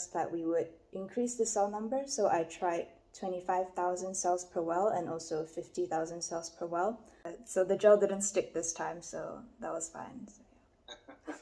that we would increase the cell number, so I tried 25,000 cells per well and also 50,000 cells per well. So the gel didn't stick this time, so that was fine. So, yeah.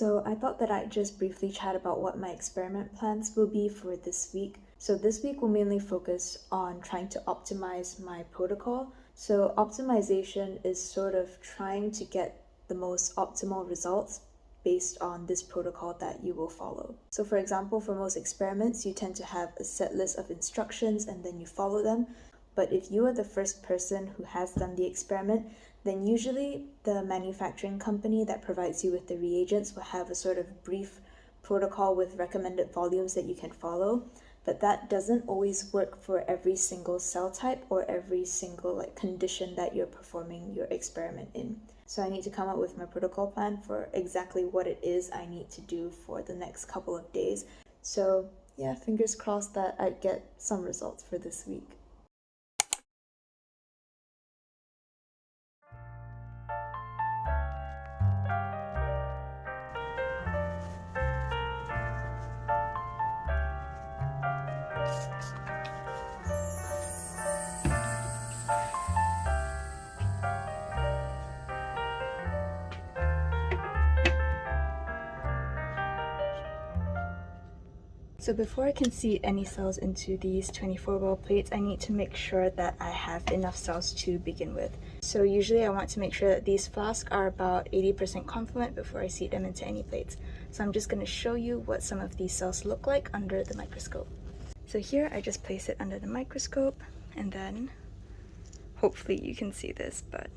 So I thought that I'd just briefly chat about what my experiment plans will be for this week. So this week will mainly focus on trying to optimize my protocol. So optimization is sort of trying to get the most optimal results based on this protocol that you will follow. So for example, for most experiments, you tend to have a set list of instructions and then you follow them. But if you are the first person who has done the experiment, then usually the manufacturing company that provides you with the reagents will have a sort of brief protocol with recommended volumes that you can follow. But that doesn't always work for every single cell type or every single condition that you're performing your experiment in. So I need to come up with my protocol plan for exactly what it is I need to do for the next couple of days. So yeah, fingers crossed that I get some results for this week. So before I can seed any cells into these 24 well plates, I need to make sure that I have enough cells to begin with. So usually I want to make sure that these flasks are about 80% confluent before I seed them into any plates. So I'm just going to show you what some of these cells look like under the microscope. So here I just place it under the microscope, and then hopefully you can see this, but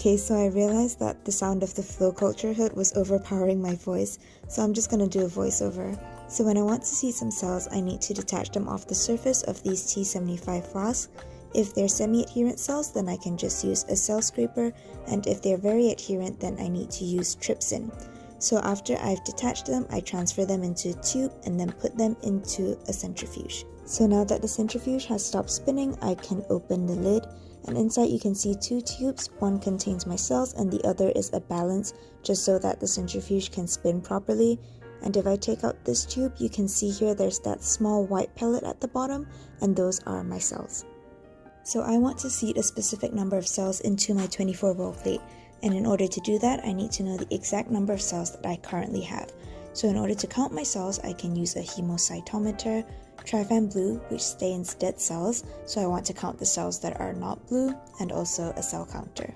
okay, so I realized that the sound of the flow culture hood was overpowering my voice, so I'm just going to do a voiceover. So when I want to see some cells, I need to detach them off the surface of these T75 flasks. If they're semi-adherent cells, then I can just use a cell scraper, and if they're very adherent, then I need to use trypsin. So after I've detached them, I transfer them into a tube and then put them into a centrifuge. So now that the centrifuge has stopped spinning, I can open the lid. And inside you can see two tubes, one contains my cells and the other is a balance, just so that the centrifuge can spin properly. And if I take out this tube, you can see here there's that small white pellet at the bottom, and those are my cells. So I want to seed a specific number of cells into my 24 well plate, and in order to do that, I need to know the exact number of cells that I currently have. So in order to count my cells, I can use a hemocytometer, Caravan blue, which stains dead cells, so I want to count the cells that are not blue, and also a cell counter.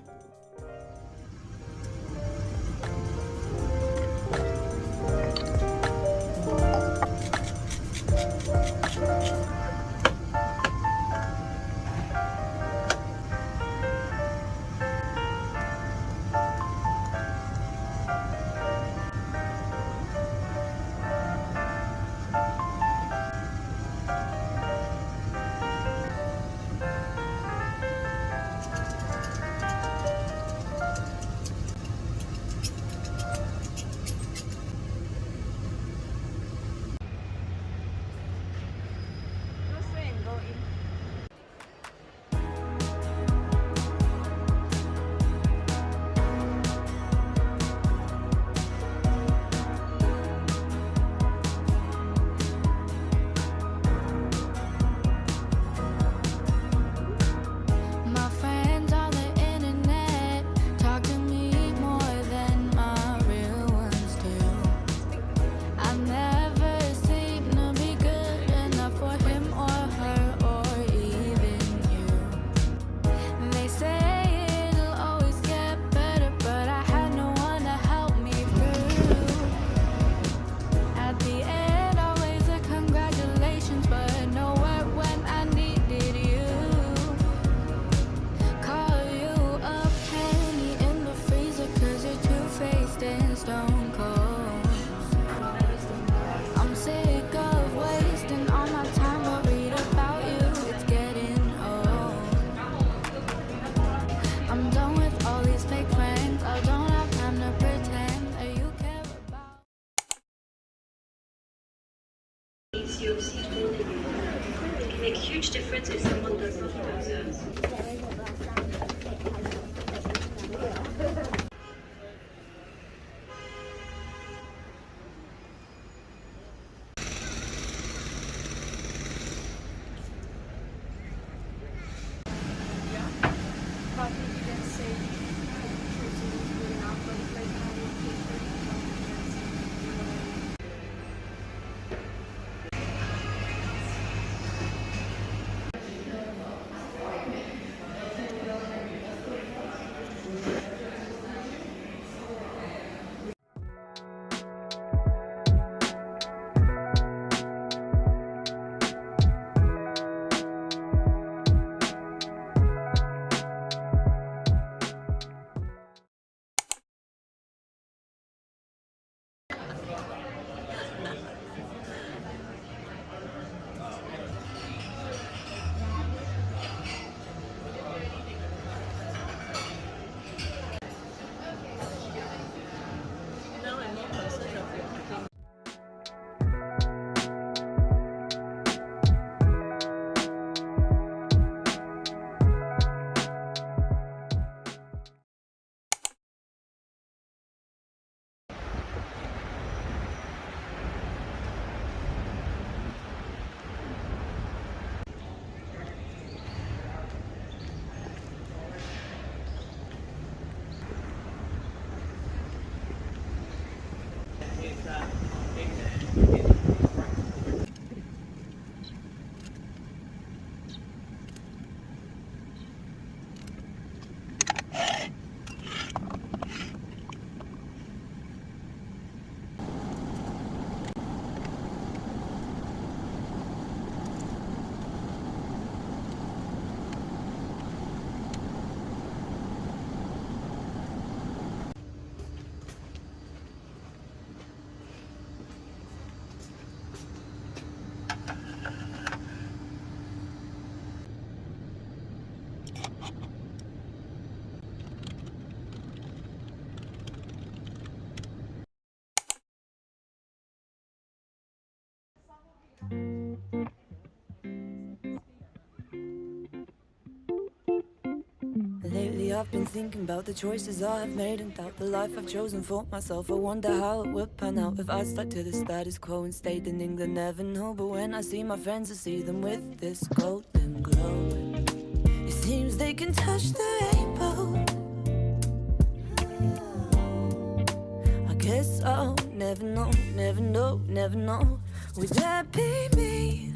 Lately I've been thinking about the choices I have made and doubt the life I've chosen for myself. I wonder how it would pan out if I stuck to the status quo and stayed in England. Never know, but when I see my friends, I see them with this golden glow. It seems they can touch the rainbow. I guess I'll never know, never know, never know. Would that be me?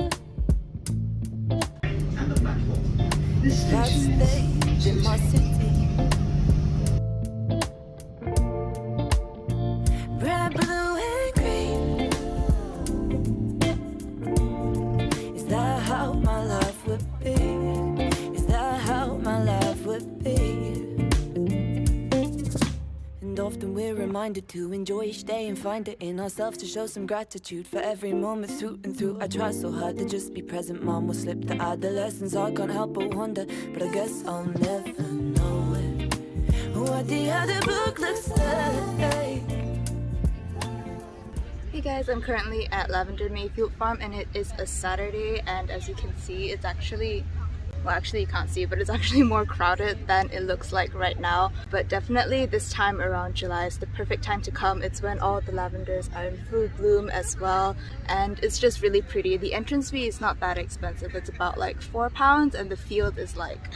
If I stayed in my city, red, blue and green. Is that how my life would be? Is that how my life would be? And often we're reminded to enjoy each day and find it in ourselves to show some gratitude for every moment through and through. I try so hard to just be present, mom will slip the adolescence. I can't help but wonder, but I guess I'll never know it. What the other book looks like. Hey guys, I'm currently at Lavender Mayfield Farm and it is a Saturday, and as you can see it's actually, well actually you can't see, but it's actually more crowded than it looks like right now. But definitely this time around July is the perfect time to come. It's when all the lavenders are in full bloom as well, and it's just really pretty. The entrance fee is not that expensive, it's about like £4, and the field is like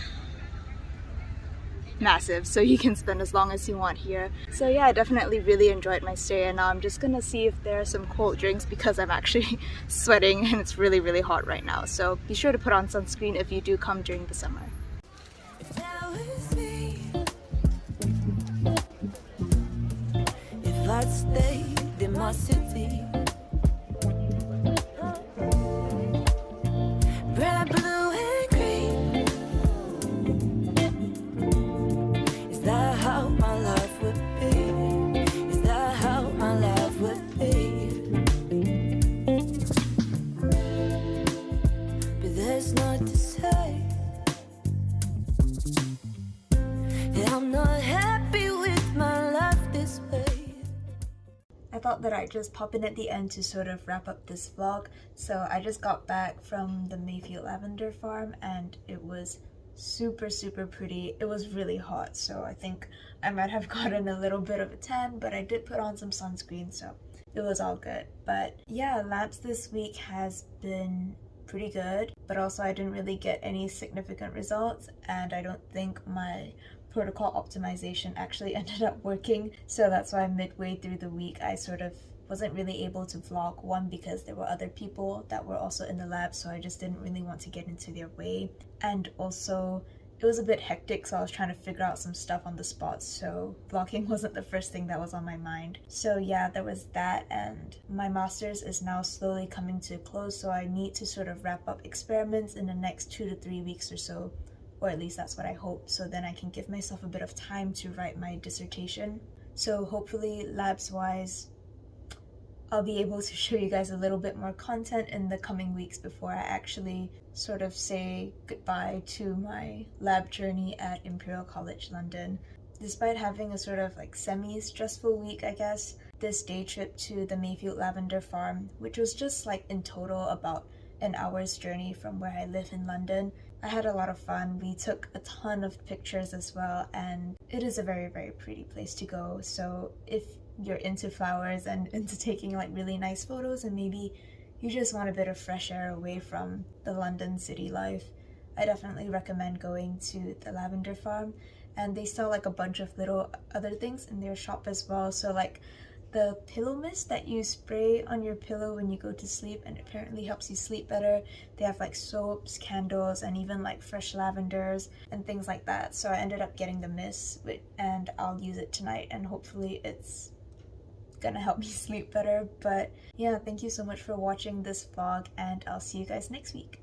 massive, so you can spend as long as you want here. So yeah, I definitely really enjoyed my stay, and now I'm just gonna see if there are some cold drinks because I'm actually sweating and it's really hot right now. So be sure to put on sunscreen if you do come during the summer. If that was me, if I'd stayed in my city, red, blue and green. Is that how my life would be? Is that how my life would be? But there's not to say. Yeah, I'm not happy with my life this way. I thought that I'd just pop in at the end to sort of wrap up this vlog. So I just got back from the Mayfield Lavender Farm and it was super pretty. It was really hot, so I think I might have gotten a little bit of a tan, but I did put on some sunscreen, so it was all good. But yeah, labs this week has been pretty good, but also I didn't really get any significant results, and I don't think my protocol optimization actually ended up working. So that's why midway through the week I sort of wasn't really able to vlog, one because there were other people that were also in the lab, so I just didn't really want to get into their way, and also it was a bit hectic, so I was trying to figure out some stuff on the spot, so vlogging wasn't the first thing that was on my mind. So yeah, there was that, and my master's is now slowly coming to a close, so I need to sort of wrap up experiments in the next 2 to 3 weeks or so, or at least that's what I hope, so then I can give myself a bit of time to write my dissertation. So hopefully labs wise I'll be able to show you guys a little bit more content in the coming weeks before I actually sort of say goodbye to my lab journey at Imperial College London. Despite having a sort of like semi-stressful week, I guess, this day trip to the Mayfield Lavender Farm, which was just like in total about an hour's journey from where I live in London, I had a lot of fun. We took a ton of pictures as well, and it is a very pretty place to go. So if you're into flowers and into taking like really nice photos, and maybe you just want a bit of fresh air away from the London city life, I definitely recommend going to the Lavender Farm. And they sell like a bunch of little other things in their shop as well, so like the pillow mist that you spray on your pillow when you go to sleep and apparently helps you sleep better. They have like soaps, candles, and even like fresh lavenders and things like that. So I ended up getting the mist, and I'll use it tonight, and hopefully it's gonna help me sleep better. But yeah, thank you so much for watching this vlog, and I'll see you guys next week.